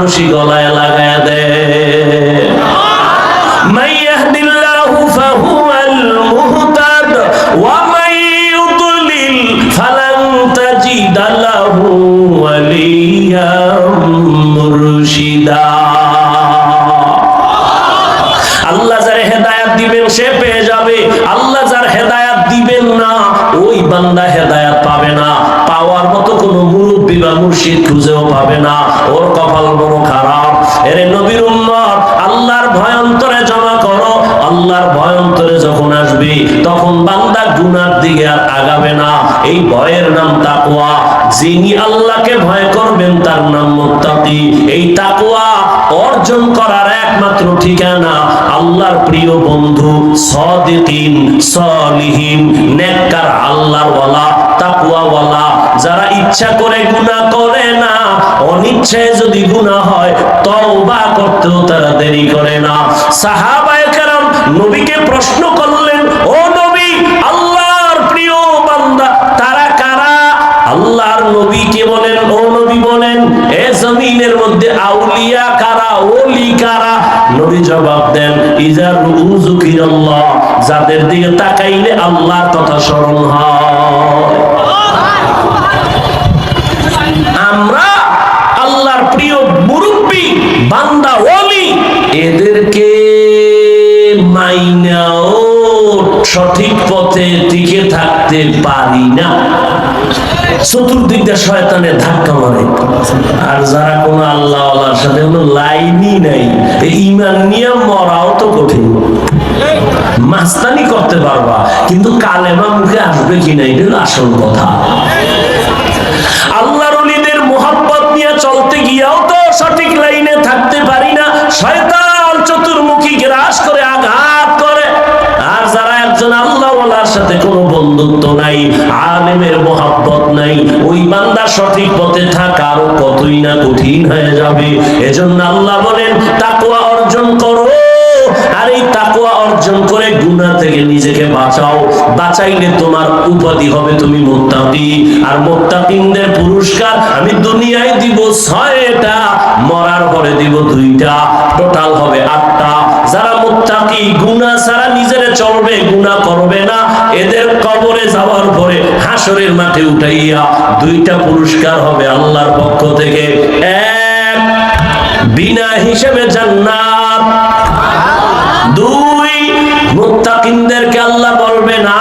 মানুষই গলায় লাগায় দেয়। মান ইয়াহদিল্লাহু ফাহুয়াল মুহতাদ ওয়া মান ইউদ্লিল ফালান তাজিদা লাহু ওয়ালিয়াম মুরশিদা। আল্লাহ যার হেদায়েত দিবেন সে পেয়ে যাবে, আল্লাহ যার হেদায়েত দিবেন না ওই বান্দা হেদায়েত পাবে না, পাওয়ার মতো কোনো মুরব্বি বা মুর্শিদ খুঁজেও পাবে না, ওর কপাল বড় খারাপ। এর নবীর উম্মত আল্লাহর ভয় অন্তরে জমা করো, আল্লাহর ভয় অন্তরে যখন আসবে তখন বান্দা গুনার দিকে আর আগাবে না। এই ভয়ের নাম তাকওয়া। যিনি আল্লাহকে ভয় করবেন তার নাম মুত্তাকি। এই তাকওয়া অর্জন করার একমাত্র ঠিকানা আল্লাহর প্রিয় বন্ধু সাদিকিন, সলিহিন, নেককার, আল্লাহর ওয়ালা, তাকওয়া ওয়ালা, যারা ইচ্ছা করে গুনাহ করে না, অনিচ্ছায় যদি গুনাহ হয় তওবা করতেও তারা দেরি করে না। সাহাবায়ে কেরাম নবীকে প্রশ্ন করলেন, ও নবী, আল্লাহর প্রিয় বান্দা তারা কারা? আল্লাহর নবীকে বলেন, ও নবী বলেন, এ জমিনের মধ্যে আউলিয়া কারা, ওলি কারা? নবী জবাব দেন, ইজা রুযুকিরাল্লাহ, যাদের দিকে তাকাইলে আল্লাহর কথা স্মরণ হয়। আমরা আল্লাহর প্রিয় মুরব্বি বান্দা ওলি এদেরকে মাইনাও সঠিক পথে টিকে থাকতে পারি না, চতুর্দিক দিয়ে শয়তানের ধাক্কা মারে। আর যারা কোন আল্লাহ আল্লাহর সাথে কোনো লাইনই নাই, ঈমান নিয়ে মরাও তো কঠিন। মাস্তানি করতে পারবা কিন্তু কালেমা মুখে আসবে কিনা এটা আসল কথা। আল্লাহর ওলিদের মুহাব্বত নিয়ে চলতে গিয়েও তো সঠিক লাইনে থাকতে পারি না, শয়তান চতুর্মুখী গ্রাস করে আঘাত করে। আর যারা একজন আল্লাহ ওয়ালার সাথে কোনো বন্ধুত্ব নাই, আলেমের মুহাব্বত নাই, ওই বান্দা সঠিক পথে থাকা আরো কতই না কঠিন হয়ে যাবে। এজন্য আল্লাহ বলেন তাকওয়া অর্জন করো, আর এই তাকওয়া অর্জন করে গুনাহ থেকে নিজেকে বাঁচাও। বাঁচাইলে তোমার উপাধি হবে তুমি মুত্তাকি। আর মুত্তাকিনদের পুরস্কার আমি দুনিয়ায় দিব 6টা, মরার পরে দিব 2টা, টোটাল হবে 8টা। যারা মুত্তাকি গুনাহ ছাড়া নিজেরে চলবে, গুনাহ করবে না, এদের কবরে যাওয়ার পরে হাসরের মাঠে উঠাইয়া 2টা পুরস্কার হবে আল্লাহর পক্ষ থেকে। এক, বিনা হিসেবে জান্নাত। 2, মুত্তাকিনদেরকে আল্লাহ বলবে না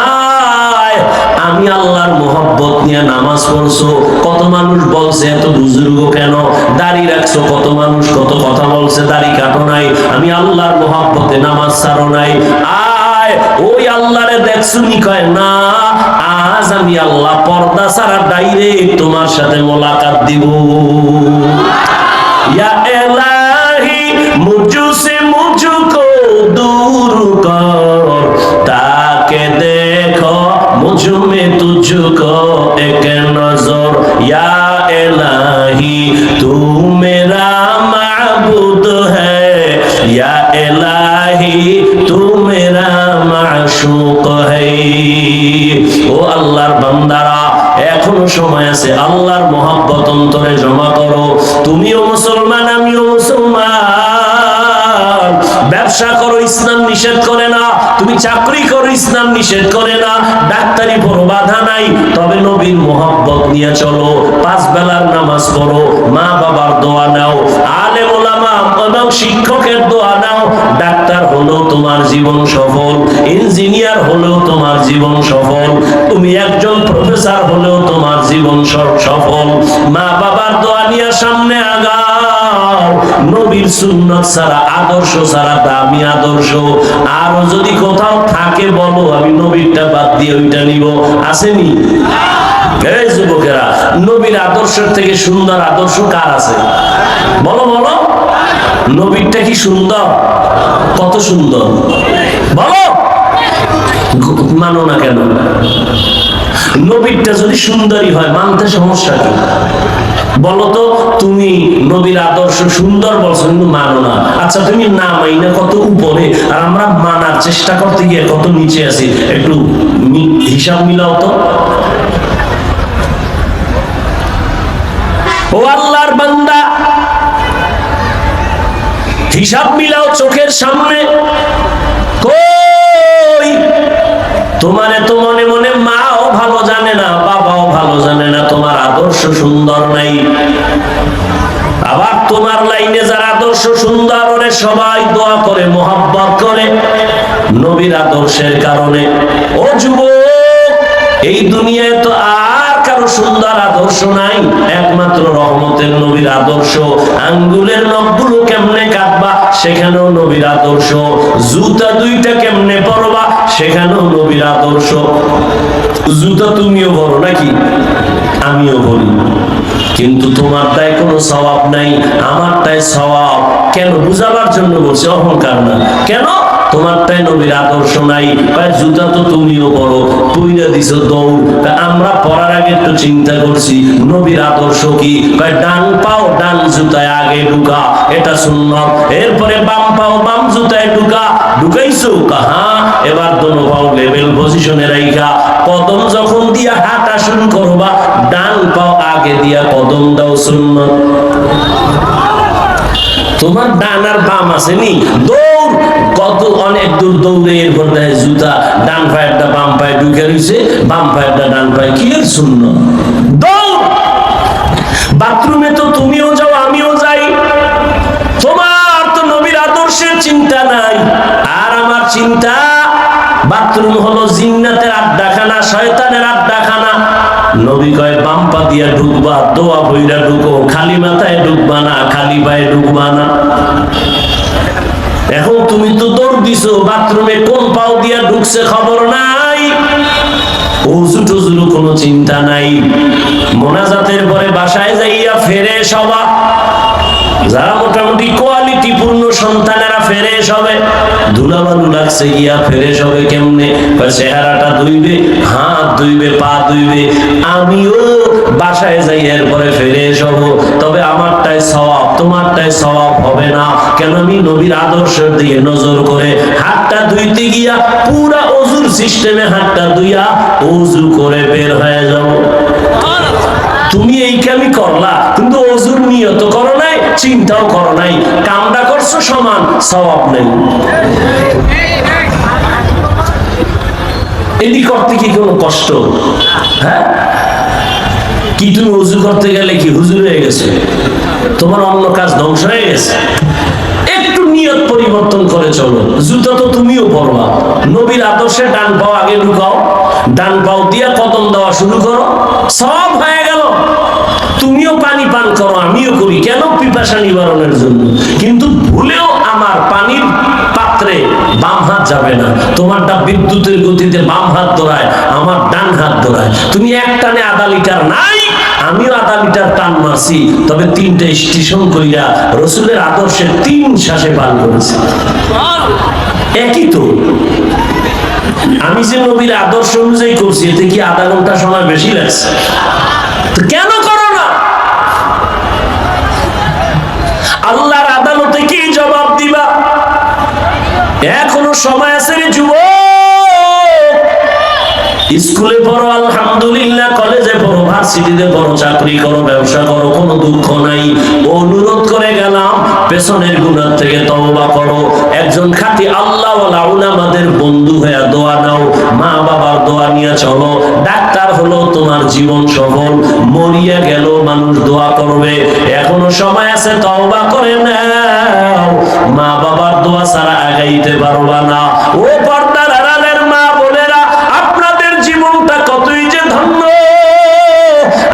আমি আল্লাহর মোহব্বত নিয়ে নামাজ পড়ছো, কত মানুষ বলছে এত বুজুর্গ কেন, দাড়ি রাখছো, কত মানুষ কত কথা বলছে, দাড়ি কাটো নাই, আমি আল্লাহর মোহব্বতে নামাজ ছাড়ো নাই। আয় ওই আল্লাহরে দেখছুনি, কয় না, আজ আমি আল্লাহ পর্দা ছাড়া ডাইরেক্ট তোমার সাথে মোলাকাত দিব। ইয়া ইলাহি মুঝসে মুঝকো दूर कर, ताके देखो मुझ में तुझको एक नजर, या इलाही तू मेरा माबूद है, या इलाही तू मेरा माशूक है। ও আল্লাহর বান্দারা, এখনো সময় আছে, আল্লাহর মহব্বত অন্তরে জমা করো। তুমিও মুসলমান, আমিও মুসলমান। ব্যবসা করো, ইসলাম নিষেধ করে না। তুমি চাকরি করো, ইসলাম নিষেধ করে না। ডাক্তারি পড়ো, বাধা নাই। তবে নবীর মোহাব্বত নিয়ে চলো। 5 বেলার নামাজ পড়ো, মা বাবার দোয়া নাও, আলেম ওলামা এবং শিক্ষকের দোয়া নাও। ডাক্তার হলেও তোমার জীবন সফল, ইঞ্জিনিয়ার হলেও তোমার জীবন সফল, তুমি একজন প্রফেসর হলেও তোমার জীবন সফল। মা বাবার দোয়া নিয়ে সামনে আগাও। নবীর সুন্নাত ছাড়া, আদর্শ ছাড়া দামি আদর্শ আরো যদি কোথাও থাকে বলো, আমি নবীরটা বাদ দিয়ে ওইটা নিব। আসেনি? এই যুবকেরা, নবীর আদর্শের থেকে সুন্দর আদর্শ কার আছে? বলো বলো। নবীরটা কি সুন্দর? কত সুন্দর বলো। মানো না কেন? নবীরটা যদি সুন্দরই হয়, মানতে সমস্যা কি? বলো তো, তুমি নবীর আদর্শ সুন্দর বলছো কিন্তু মানো না। আচ্ছা, তুমি না মাইনা কত উপরে, আর আমরা মানার চেষ্টা করতে গিয়ে কত নিচে আছি। একটু হিসাব মিলাও তো। ও আল্লাহর বান্দা, হিসাব মিলাও চোখের সামনে। কই তোমারে তো মনে মনে মাও ভালো জানে না, বাবাও ভালো জানে না, তোমার আদর্শ সুন্দর নাই। আবার তোমার লাইনে যারা আদর্শ সুন্দর, ওরে সবাই দোয়া করে, মোহাব্বত করে নবীর আদর্শের কারণে। ও যুবক, এই দুনিয়ায় তো আর কারো সুন্দর আদর্শ নাই, একমাত্র রহমতের নবীর আদর্শ। আঙ্গুলের নখগুলো কেমনে কাটবা, সেখানেও নবীর আদর্শ। জুতা দুইটা কেমনে পরবা, সেখানেও নবীর আদর্শ। জুতা তুমিও পরো নাকি, আমিও পরি, কিন্তু তোমারটাই কোনো সওয়াব নাই, আমারটাই সওয়াব। কেন? বুঝাবার জন্য বলছি, অহংকার না। কেন? তোমারটাই নবীর আদর্শ নাই। জুতা তো তুমিও পরো, পইরা দিছো দৌড়। আমরা পরার আগে একটু চিন্তা করছি নবীর আদর্শ কি। ডান পাও ডান জুতায় আগে ঢুকা, এটা সুন্নাত। এরপরে বাম পাও বাম জুতায় ঢুকা, ঢুকাইছো? হ্যাঁ। এবার দোনো পাও লেভেল পজিশনে রাইখা কদম যখন দিয়া হাঁটা শুরু করবা, ডান পাও আগে দিয়া কদম দাও, সুন্নাত। তোমার ডান আর বাম আসেনি, দৌড় কত অনেক দূর দৌড়ে, এরপর দেয় জুতা ডান পায়েরটা বাম পায়ে ঢুকে রয়েছে, বাম পায়েরটা ডান পায়ে, কি এর সুন্নাত? দৌড়। বাথরুমে তো তুমিও যাও আমিও যাই, তোমার তো নবীর আদর্শের চিন্তা নাই। আর আমার চিন্তা, বাথরুম হলো জিন্নাতের আড্ডাখানা, শয়তানের আড্ডাখানা। নবী কয় বাম পা দিয়া ঢুকবা, দোয়া বইরা ঢুকো, খালি মাথায় ঢুকবা না, খালি পায়ে ঢুকবা না। এখন তুমি তো দৌড় দিছো, বাথরুমে কোন পাও দিয়া ঢুকছে খবর নাই, ওযু টুজুর কোনো চিন্তা নাই। মোনাজাতের পরে বাসায় যাইয়া ফেরে সবা, যারা মোটামুটি কোয়ালিটি পূর্ণ সন্তানেরা ফ্রেশ হবে। ধুলাবালু লাগছে গিয়া ফ্রেশ হবে কেমনে? চেহারাটা ধুইবে, হাত ধুইবে, পা ধুইবে। আমিও বাসায় যাই এরপরে ফ্রেশ হব, তবে আমারটাই সওয়াব, তোমারটাই সওয়াব হবে না। কেন? আমি নবীর আদর্শের দিকে নজর করে হাতটা ধুইতে গিয়া পুরা ওযুর সিস্টেমে হাতটা ধুইয়া ওযু করে বের হয়ে যাব। তুমি এই কামই করলা, কিন্তু ওযুর নিয়ত করো নাই, চিন্তাও করো নাই, কামটা করছো সমান, সওয়াব নেই। এটি করতে কি কোনো কষ্ট? হ্যাঁ, কি তুমি ওযু করতে গেলে কি হুজুর হয়ে গেছে? তোমার অন্য কাজ ধ্বংস হয়ে গেছে? একটু নিয়ত পরিবর্তন করে চলো। জুতা তো তুমিও পরবা, নবীর আদর্শে ডান পাও আগে ঢুকাও, ডান পাও দিয়া কদম দেওয়া শুরু করো, সব হয়ে গেল। তুমিও পানি পান করো, আমিও করি, কেন? পিপাসা নিবারণের জন্য। কিন্তু ভুলেও আমার পানির পাত্রে বাম হাত যাবে না। তোমারটা বিদ্যুতের গতিতে বাম হাত ধরায়, আমার ডান হাত ধরায়। তুমি এক টানে আধা লিটার নাই, আমিও আধা লিটার টান মারছি, তবে 3টে স্টেশন কইরা রসুলের আদর্শে 3 শ্বাসে পান করেছি। একই তো। আমি যে নবীর আদর্শ অনুযায়ী করছি, এতে কি আধা ঘন্টা সময় বেশি লাগছে? তো কেন করো না? আল্লাহর আদালতে কি জবাব দিবা? এখনো সময় আছে রে যুবক। স্কুলে পড়ো আলহামদুলিল্লাহ, কলেজে পড়ো, ভার্সিটিতে পড়ো, চাকরি করো, ব্যবসা করো, কোনো দুঃখ নাই। অনুরোধ করে গেলাম, পেছনের গুনাহ থেকে তওবা করো। একজন খাঁটি আল্লাহওয়ালা উলামাদের বন্ধু হয়ে দোয়া নাও, মা বাবার দোয়া নিয়ে চলো। ডাক্তার হলো তোমার জীবন সফল, মরিয়া গেল মানুষ দোয়া করবে। এখনো সময় আছে, তওবা করে নাও। মা বাবার দোয়া ছাড়া আগাইতে পারবা না। ও পর্দার আড়ালের মা বোনেরা, আপনাদের জীবনটা কতই যে ধন্য।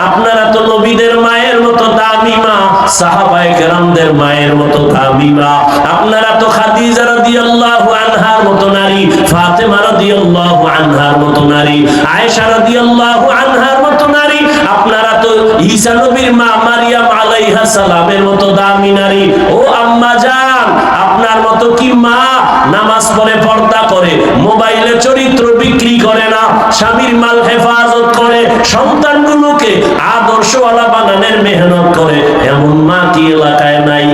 আপনারা তো নবীদের মায়ের মতো দামি মা, সাহাবায়ে কেরামদের মায়ের মতো দামি মা। আপনারা তো খাদিজা রাদিয়াল্লাহু আনহার মতো নারী, ফাতেমা রাদিয়াল্লাহু আনহার মতো নারী, আয়েশা রাদিয়াল্লাহু আনহার মতো নারী। আপনারা তো ঈসা নবীর মা মারিয়াম আলাইহিস সালামের মতো দামি নারী। ও আম্মা জান, আপনার মতো কি মা নামাজ পড়ে, পর্দা করে, মোবাইলে চরিত্র বিক্রি করে না, স্বামীর মাল হেফাজত করে, সন্তানগুলোকে আদর্শওয়ালা বানানোর মেহনত করে, এমন মা কি এলাকায় নাই?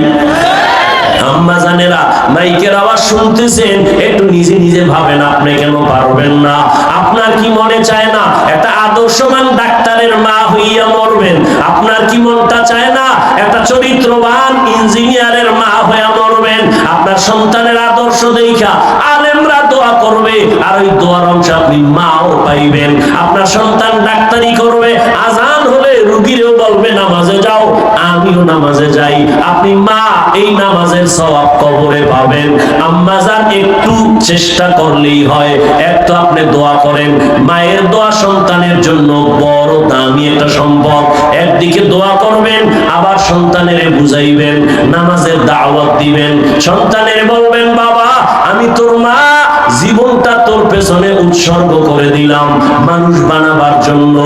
আম্মা জানেরা, মাইকের আওয়াজ শুনতেছেন, একটু নিজে নিজে ভাবেন, আপনি কেন পারবেন না? আপনার কি মনে চায় না একটা আদর্শবান ডাক্তারের মা হইয়া মরবেন? আপনার কি মনটা চায় না একটা চরিত্রবান ইঞ্জিনিয়ারের মা হইয়া মরবেন? আপনার সন্তানের আদর্শ দেখা আলেমরা দোয়া করবে, আর ওই দোয়ার অংশ আপনি মাও পাইবেন। আপনার সন্তান ডাক্তারি করবে, আজান হলে রুগীরেও বলবে নামাজে যাও, আমিও নামাজে যাই। আপনি মা, এই নামাজের সওয়াব কবরে পাবেন। আম্মা জান একটু চেষ্টা করলেই হয়, একটু আপনি দোয়া করেন। মায়ের দোয়া সন্তানের জন্য বড় দামি একটা সম্পদ। একদিকে দোয়া করবেন, আবার সন্তানের বুঝাইবেন, নামাজের দাওয়াত দিবেন। সন্তানের বলবেন, বাবা আমি তোর মা, জীবনটা তোর পেছনে উৎসর্গ করে দিলাম মানুষ বানাবার জন্য।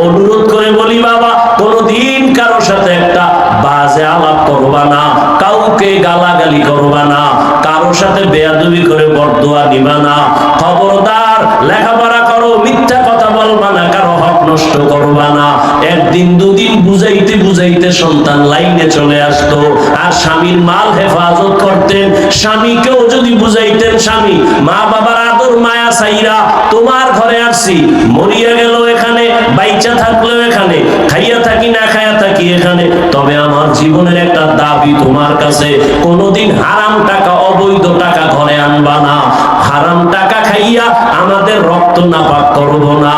অনুরোধ করে বলি, বাবা কোনদিন কারো সাথে একটা বাজে আলাপ করবা না, কাউকে গালাগালি করবা না, কারো সাথে বেয়াদবি করে বরদোয়া দিবা না। খবরদার, লেখাপড়া করো, মিথ্যা কথা বলবা না, কারো হক নষ্ট করবা না। একদিন দুদিন বুঝাইতে বুঝাইতে সন্তান লাইনে চলে আসতো, আর স্বামীর মাল হেফাজত করতেন। স্বামীকেও যদি বুঝাইতেন, স্বামী মা বাবার আদর মায়া চাইরা তোমার ঘরে আসছি, মরিয়া গেল এখানে, বাইচা থাকলেও এখানে, খাইয়া থাকি না খাইয়া থাকি এখানে, তবে আমার জীবনের একটা দাবি তোমার কাছে, কোনোদিন হারাম টাকা অবৈধ টাকা ঘরে আনবা না, হারাম টাকা খাইয়া আমাদের রক্ত নাপাক করবো না।